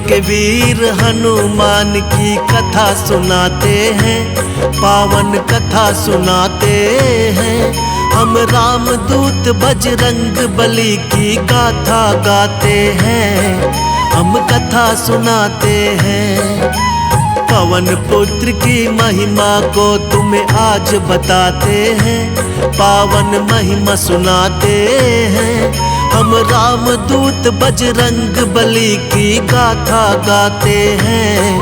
के वीर हनुमान की कथा सुनाते हैं, पावन कथा सुनाते हैं। हम रामदूत बजरंग बली की गाथा गाते हैं, हम कथा सुनाते हैं। पवन पुत्र की महिमा को तुम्हें आज बताते हैं, पावन महिमा सुनाते हैं। हम रामदूत बजरंग बली की गाथा गाते हैं,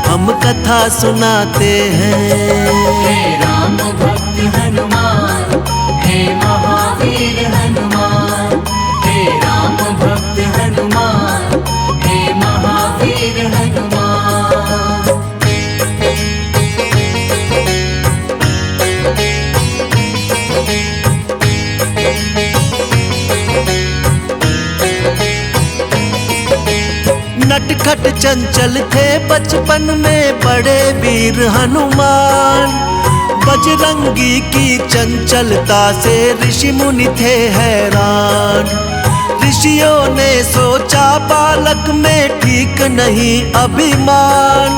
हम कथा सुनाते हैं। हे राम भक्त हनुमान, हे महावीर हनुमान, हे राम भक्त हनुमान, हे महावीर हनुमान। नटखट चंचल थे बचपन में बड़े वीर हनुमान, बजरंगी की चंचलता से ऋषि मुनि थे हैरान। ऋषियों ने सोचा बालक में ठीक नहीं अभिमान,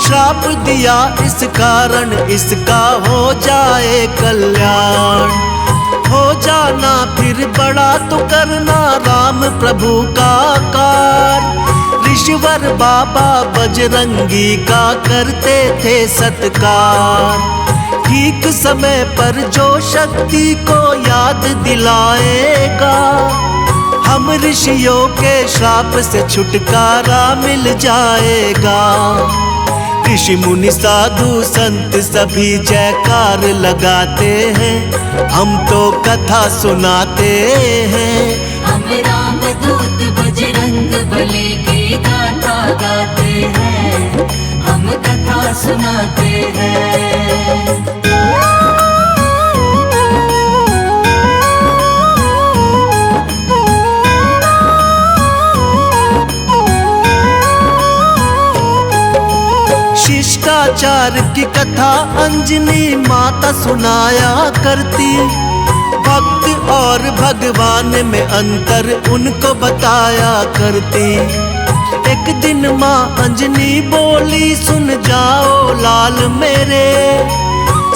श्राप दिया इस कारण इसका हो जाए कल्याण। हो जाना फिर बड़ा तो करना राम प्रभु का कार। ऋषिवर बाबा बजरंगी का करते थे सत्कार, ठीक समय पर जो शक्ति को याद दिलाएगा, हम ऋषियों के श्राप से छुटकारा मिल जाएगा। ऋषि मुनि साधु संत सभी जयकार लगाते हैं, हम तो कथा सुनाते हैं। हम रामदूत बजरंग बली की गाथा गाते हैं, हम कथा सुनाते हैं। शिष्टाचार की कथा अंजनी माता सुनाया करती, भक्त और भगवान में अंतर उनको बताया करती। एक दिन माँ अंजनी बोली, सुन जाओ लाल मेरे,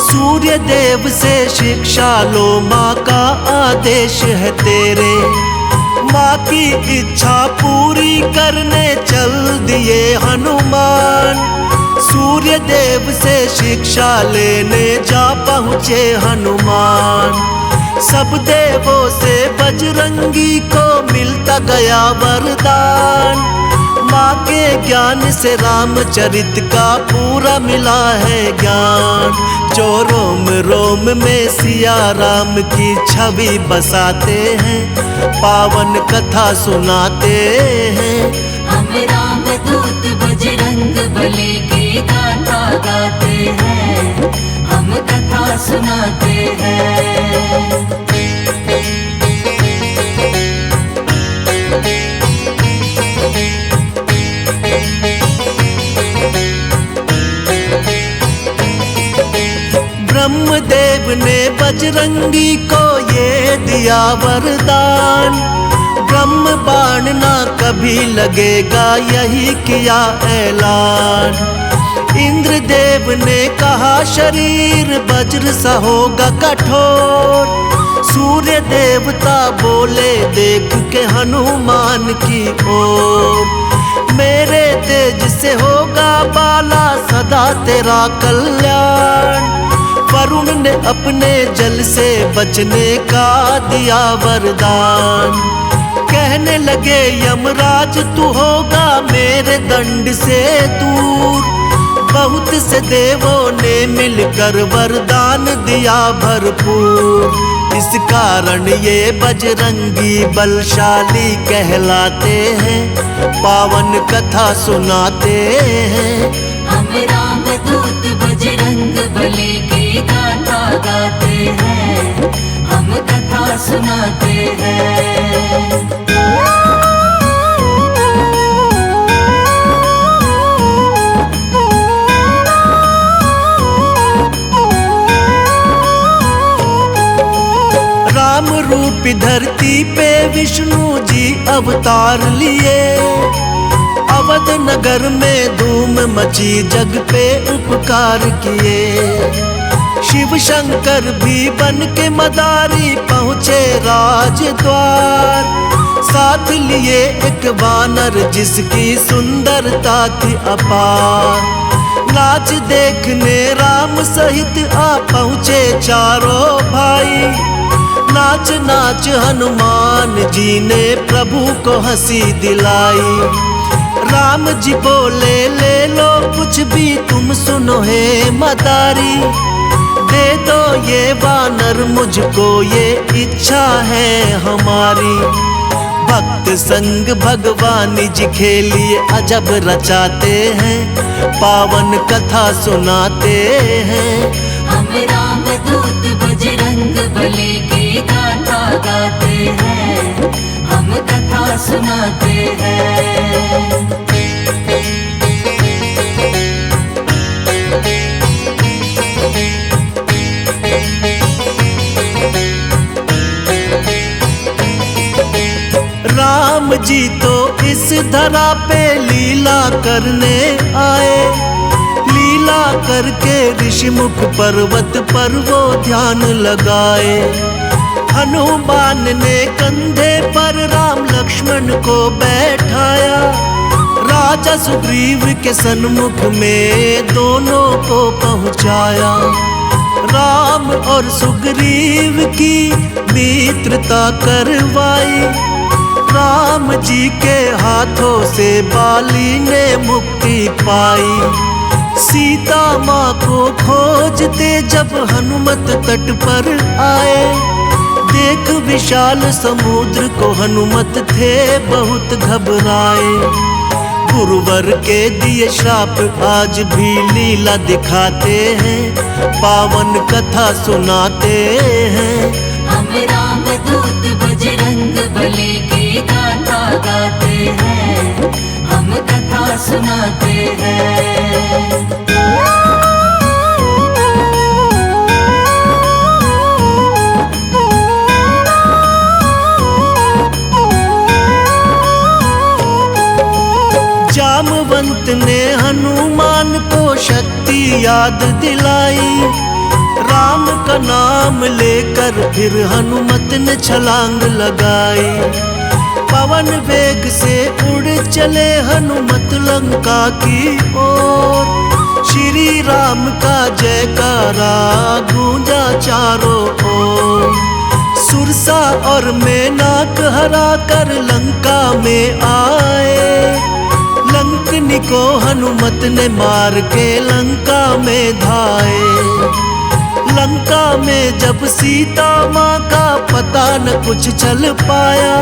सूर्य देव से शिक्षा लो, माँ का आदेश है तेरे। माँ की इच्छा पूरी करने चल दिए हनुमान, सूर्य देव से शिक्षा लेने जा पहुँचे हनुमान। सब देवों से बजरंगी को मिलता गया वरदान, माँ के ज्ञान से रामचरित का पूरा मिला है ज्ञान। जो रोम रोम में सिया राम की छवि बसाते हैं, पावन कथा सुनाते हैं। हम रामदूत बजरंग बली की गाथा गाते हैं, हम कथा सुनाते हैं। ब्रह्मदेव ने बजरंगी को ये दिया वरदान, ब्रह्म बाण ना कभी लगेगा यही किया ऐलान। इंद्रदेव ने कहा शरीर वज्र सा होगा कठोर, सूर्य देवता बोले देख के हनुमान की ओर। मेरे तेज से होगा बाला सदा तेरा कल्याण, वरुण ने अपने जल से बचने का दिया वरदान। कहने लगे यमराज तू होगा मेरे दंड से दूर, बहुत से देवों ने मिलकर वरदान दिया भरपूर। इस कारण ये बजरंगी बलशाली कहलाते हैं, पावन कथा सुनाते हैं। हम रामदूत बजरंग बली की गाथा गाते हैं, हम कथा सुनाते हैं। राम रूपी धरती पे विष्णु जी अवतार लिए, अवध नगर में धूम मची, जग पे उपकार किए। शिव शंकर भी बन के मदारी पहुँचे राजद्वार। साथ लिए एक वानर जिसकी सुंदरता थी अपार। नाच देखने राम सहित आ पहुँचे चारों भाई। नाच नाच हनुमान जी ने प्रभु को हंसी दिलाई। राम जी बोले ले लो कुछ भी तुम सुनो हे मदारी। दे दो ये वानर मुझको, ये इच्छा है हमारी। भक्त संग भगवान जी खेलिए अजब रचाते हैं, पावन कथा सुनाते हैं। हम राम दूत बजरंग बली की गाथा गाते हैं, हम कथा सुनाते हैं। राम जी तो इस धरा पे लीला करने आए। लीला करके ऋषिमुख पर्वत पर वो ध्यान लगाए। हनुमान ने कंधे पर राम लक्ष्मण को बैठाया। राजा सुग्रीव के सन्मुख में दोनों को पहुँचाया। राम और सुग्रीव की मित्रता करवाई। राम जी के हाथों से बाली ने मुक्ति पाई। सीता माँ को खोजते जब हनुमत तट पर आए। देख विशाल समुद्र को हनुमत थे बहुत घबराए। गुरुवर के दिए श्राप आज भी लीला दिखाते हैं, पावन कथा सुनाते हैं। हम राम दूत बजरंग बली की गाथा गाते हैं, हम कथा सुनाते हैं। जामवंत ने हनुमान को शक्ति याद दिलाई। राम का नाम लेकर फिर हनुमत ने छलांग लगाई। पवन वेग से उड़ चले हनुमत लंका की ओर। श्री राम का जयकारा गूंजा चारों ओर। सुरसा और मेनाक हरा कर लंका में आए। लंकनी को हनुमत ने मार के लंका में धाए। लंका में जब सीता माँ का पता न कुछ चल पाया।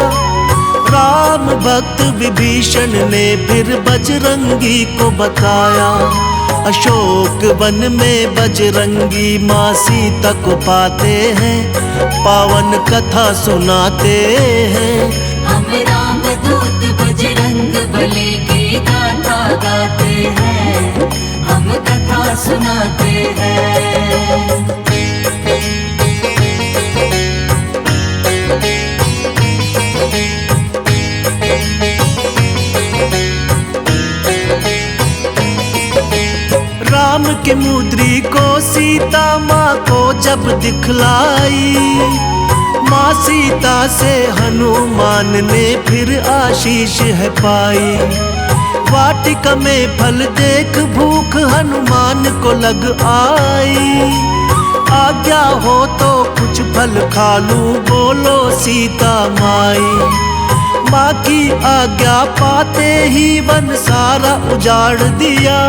राम भक्त विभीषण ने फिर बजरंगी को बताया। अशोक वन में बजरंगी माँ सीता को पाते हैं, पावन कथा सुनाते हैं। हम राम दूत बजरंग बली की गाथा गाते हैं, हम कथा सुनाते हैं। राम के मुद्री को सीता माँ को जब दिखलाई। माँ सीता से हनुमान ने फिर आशीष है पाई। वाटिका में फल देख भूख हनुमान को लग आई। आज्ञा हो तो कुछ फल खा लूं, बोलो सीता माई। माँ की आज्ञा पाते ही वन सारा उजाड़ दिया।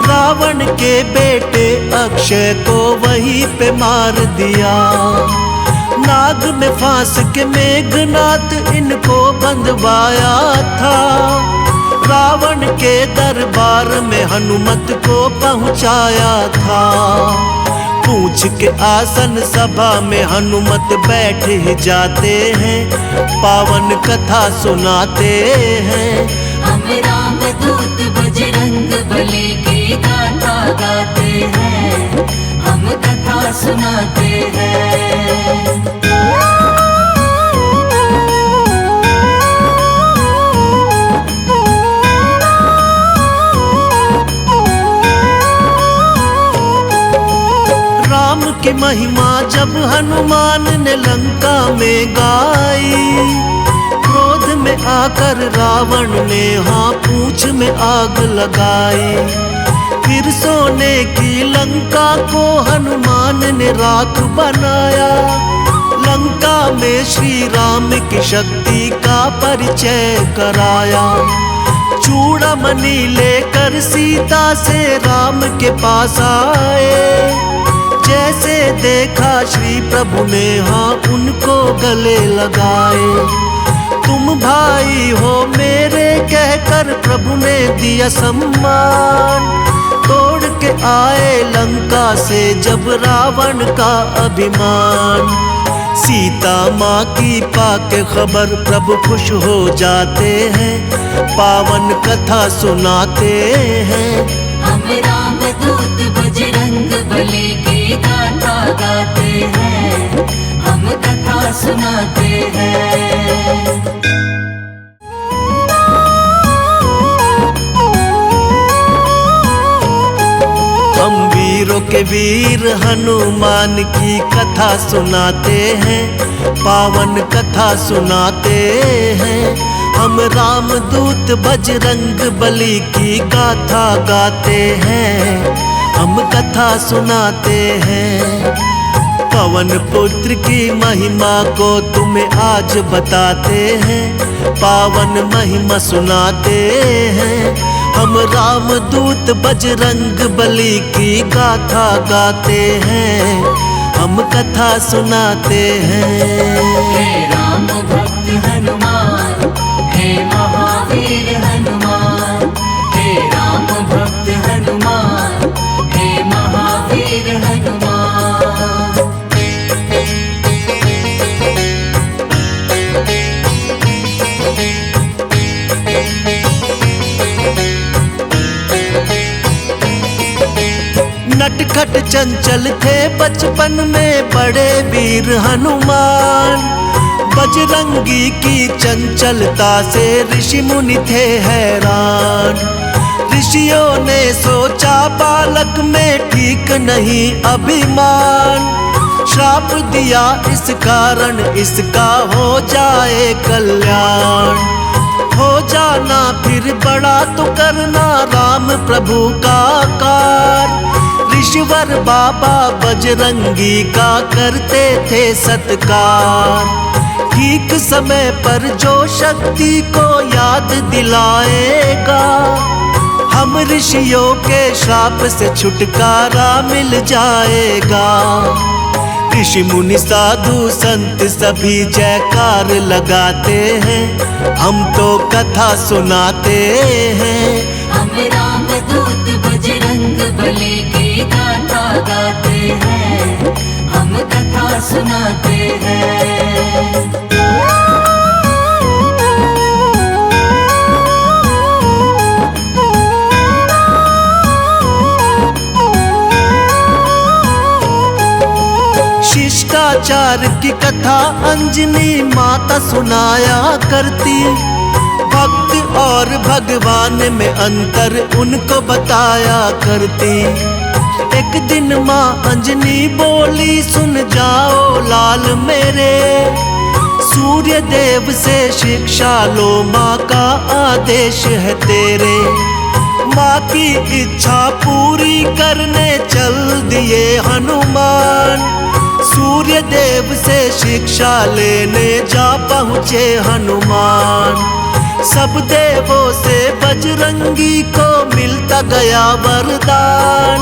रावण के बेटे अक्षय को वहीं पे मार दिया। नाग में फांस के मेघनाथ इनको बंधवाया था। रावण के दरबार में हनुमत को पहुँचाया था। पूछ के आसन सभा में हनुमत बैठ ही जाते हैं, पावन कथा सुनाते हैं। हम राम दूत बजरंग बली की गाथा गाते हैं, हम कथा सुनाते हैं। महिमा जब हनुमान ने लंका में गाई, क्रोध में आकर रावण ने हाँ पूंछ में आग लगाई। फिर सोने की लंका को हनुमान ने राख बनाया, लंका में श्री राम की शक्ति का परिचय कराया। चूड़ामणि लेकर सीता से राम के पास आए, जैसे देखा श्री प्रभु ने हाँ उनको गले लगाए। तुम भाई हो मेरे कहकर प्रभु ने दिया सम्मान, तोड़ के आए लंका से जब रावण का अभिमान। सीता माँ की पाके खबर प्रभु खुश हो जाते हैं, पावन कथा सुनाते हैं। हम राम दूत बजरंग बली की गाथा गाते हैं, हम कथा सुनाते हैं। हम वीरों के वीर हनुमान की कथा सुनाते हैं, पावन कथा सुनाते हैं। हम राम दूत बजरंग बली की गाथा गाते हैं, हम कथा सुनाते हैं। पवन पुत्र की महिमा को तुम्हें आज बताते हैं, पावन महिमा सुनाते हैं। हम राम दूत बजरंग बली की गाथा गाते हैं, हम कथा सुनाते हैं। हे राम भक्त हनुमान, हे महावीर हनुमान, हे राम भक्त हनुमान, हे महावीर हनुमान। नटखट चंचल थे बचपन में बड़े वीर हनुमान, बजरंगी की चंचलता से ऋषि मुनि थे हैरान। ऋषियों ने सोचा बालक में ठीक नहीं अभिमान, श्राप दिया इस कारण इसका हो जाए कल्याण। हो जाना फिर बड़ा तो करना राम प्रभु का कार, ऋषिवर बाबा बजरंगी का करते थे सत्कार। ठीक समय पर जो शक्ति को याद दिलाएगा, हम ऋषियों के श्राप से छुटकारा मिल जाएगा। ऋषि मुनि साधु संत सभी जयकार लगाते हैं, हम तो कथा सुनाते हैं। हम राम दूत बजरंग बली की गाथा गाते हैं, हम कथा सुनाते हैं। शिष्टाचार की कथा अंजनी माता सुनाया करती, भक्त और भगवान में अंतर उनको बताया करती। एक दिन माँ अंजनी बोली सुन जाओ लाल मेरे, सूर्य देव से शिक्षा लो माँ का आदेश है तेरे। माँ की इच्छा पूरी करने चल दिए हनुमान, सूर्य देव से शिक्षा लेने जा पहुँचे हनुमान। सब देवों से बजरंगी को मिलता गया वरदान,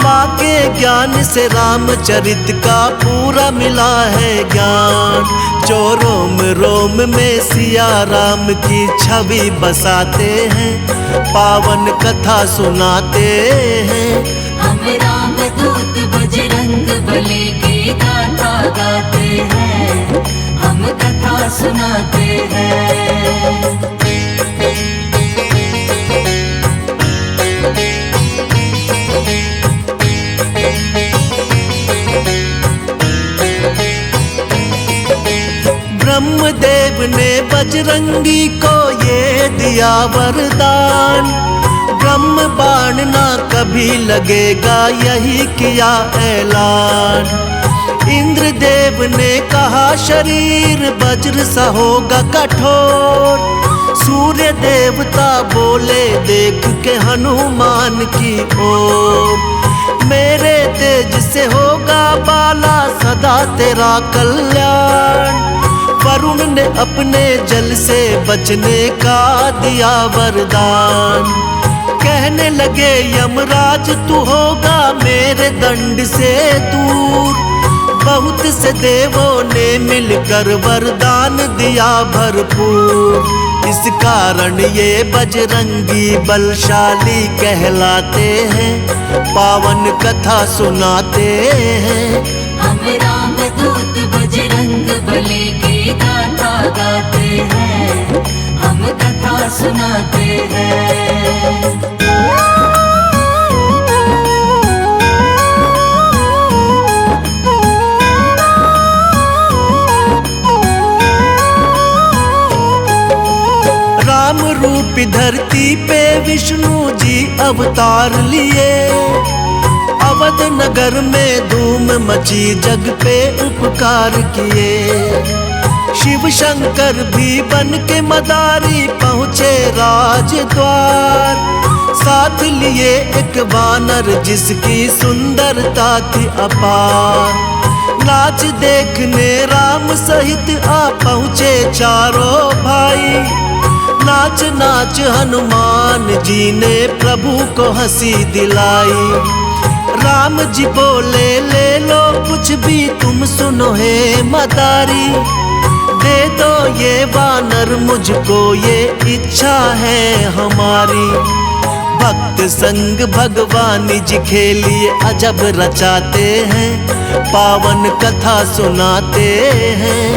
माँ के ज्ञान से रामचरित का पूरा मिला है ज्ञान। जो रोम रोम में सिया राम की छवि बसाते हैं, पावन कथा सुनाते हैं। हम राम दूत बजरंग बली की गाथा गाते हैं, हम कथा सुनाते हैं। ब्रह्मदेव ने बजरंगी को ये दिया वरदान, ब्रह्म बाण ना कभी लगेगा यही किया ऐलान। इंद्रदेव ने कहा शरीर वज्र सा होगा कठोर। सूर्य देवता बोले देख के हनुमान की ओर। मेरे तेज से होगा बाला सदा तेरा कल्याण। वरुण ने अपने जल से बचने का दिया वरदान। कहने लगे यमराज तू होगा मेरे दंड से दूर। बहुत से देवों ने मिलकर वरदान दिया भरपूर। इस कारण ये बजरंगी बलशाली कहलाते हैं, पावन कथा सुनाते हैं। हम राम दूत बजरंग बली की गाथा गाते हैं, हम कथा सुनाते हैं। राम रूपी धरती पे विष्णु जी अवतार लिए। अवध नगर में धूम मची जग पे उपकार किए। शिव शंकर भी बन के मदारी पहुँचे राजद्वार। साथ लिए एक वानर जिसकी सुंदरता थी अपार। नाच देखने राम सहित आ पहुँचे चारों भाई। नाच नाच हनुमान जी ने प्रभु को हंसी दिलाई। राम जी बोले ले लो कुछ भी तुम सुनो हे मदारी। दे दो ये वानर मुझको ये इच्छा है हमारी। भक्त संग भगवान जी खेलिए अजब रचाते हैं, पावन कथा सुनाते हैं।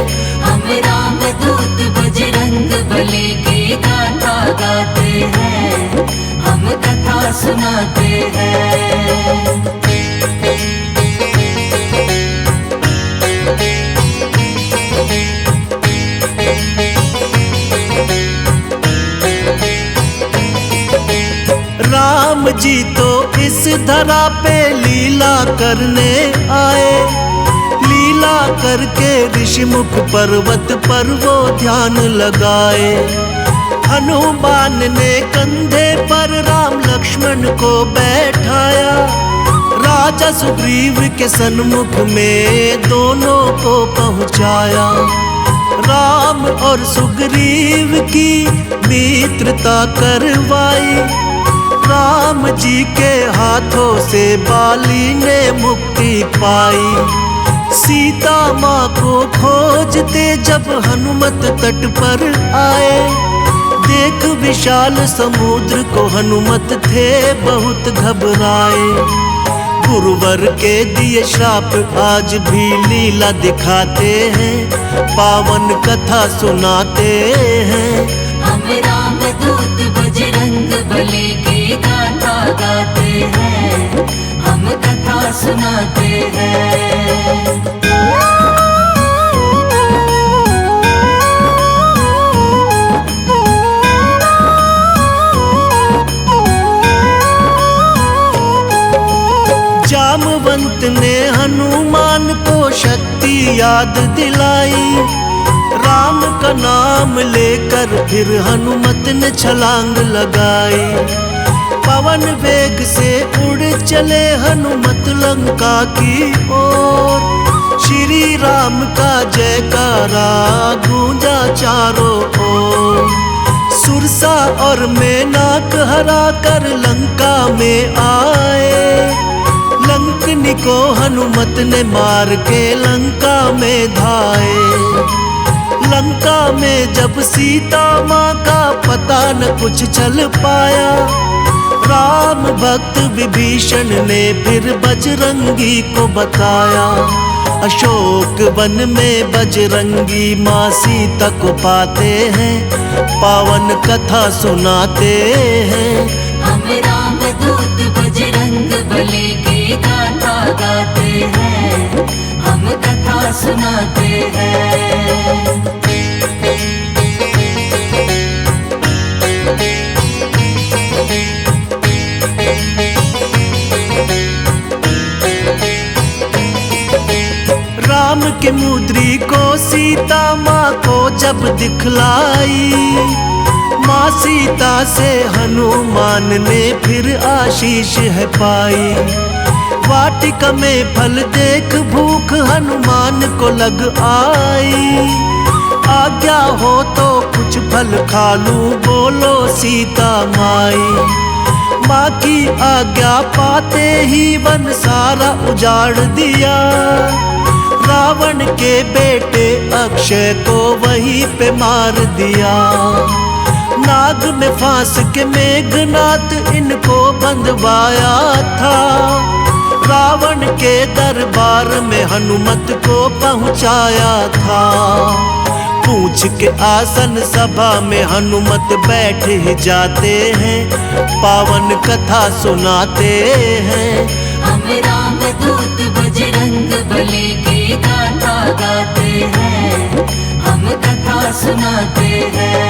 हम राम दूत बजरंग बली की गाथा गाते हैं, हम कथा सुनाते हैं। राम जी तो इस धरा पे लीला करने आए। लीला करके ऋषिमुख पर्वत पर वो ध्यान लगाए। हनुमान ने कंधे पर राम लक्ष्मण को बैठाया। राजा सुग्रीव के सन्मुख में दोनों को पहुँचाया। राम और सुग्रीव की मित्रता करवाई। राम जी के हाथों से बाली ने मुक्ति पाई। सीता माँ को खोजते जब हनुमत तट पर आए। देख विशाल समुद्र को हनुमत थे बहुत घबराए। गुरुवर के दिए श्राप आज भी लीला दिखाते हैं, पावन कथा सुनाते हैं। हम राम दूत बजरंग बली की गाथा गाते हैं, हम कथा सुनाते हैं। जामवंत ने हनुमान को शक्ति याद दिलाई। राम का नाम लेकर फिर हनुमत ने छलांग लगाई। पवन वेग से उड़ चले हनुमत लंका की ओर। श्री राम का जयकारा गूंजा चारों ओर। सुरसा और मेनाक हरा कर लंका में आए। लंकनी को हनुमत ने मार के लंका में धाए। लंका में जब सीता माँ का पता न कुछ चल पाया। राम भक्त विभीषण ने फिर बजरंगी को बताया। अशोक वन में बजरंगी माँ सीता को पाते हैं, पावन कथा सुनाते हैं। हम राम दूत बजरंग बली की गाथा गाते हैं, हम कथा सुनाते हैं। की मुद्री को सीता माँ को जब दिखलाई, माँ सीता से हनुमान ने फिर आशीष है पाई। वाटिका में फल देख भूख हनुमान को लग आई, आज्ञा हो तो कुछ फल खा लूं बोलो सीता माई। माँ की आज्ञा पाते ही वन सारा उजाड़ दिया, रावण के बेटे अक्षय को वहीं पे मार दिया। नाग में फांस के मेघनाथ इनको बंधवाया था, रावण के दरबार में हनुमत को पहुंचाया था। पूछ के आसन सभा में हनुमत बैठ ही जाते हैं, पावन कथा सुनाते हैं। हम राम दूत बजरंग बली की गाथा गाते हैं, हम कथा सुनाते हैं।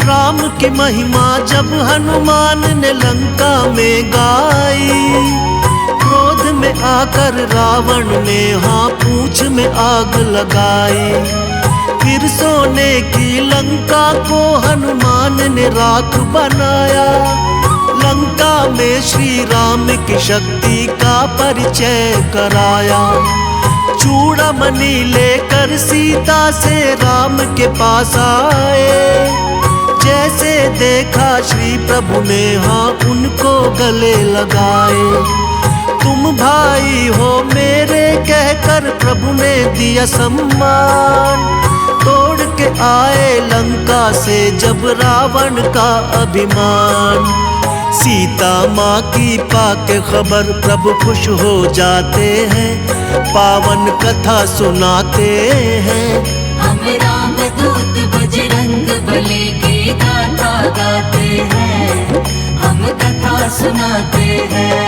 राम की महिमा जब हनुमान ने लंका में गाई, क्रोध में आकर रावण ने हाँ पूंछ में आग लगाई। फिर सोने की लंका को हनुमान ने राख बनाया, लंका में श्री राम की शक्ति का परिचय कराया। चूड़ामणि लेकर सीता से राम के पास आए, जैसे देखा श्री प्रभु ने हाँ उनको गले लगाए। तुम भाई हो मेरे कहकर प्रभु ने दिया सम्मान, तोड़ के आए लंका से जब रावण का अभिमान। सीता माँ की पाके खबर प्रभु खुश हो जाते हैं, पावन कथा सुनाते हैं। हम राम दूत बजरंग बली की गाथा गाते हैं, हम कथा सुनाते हैं।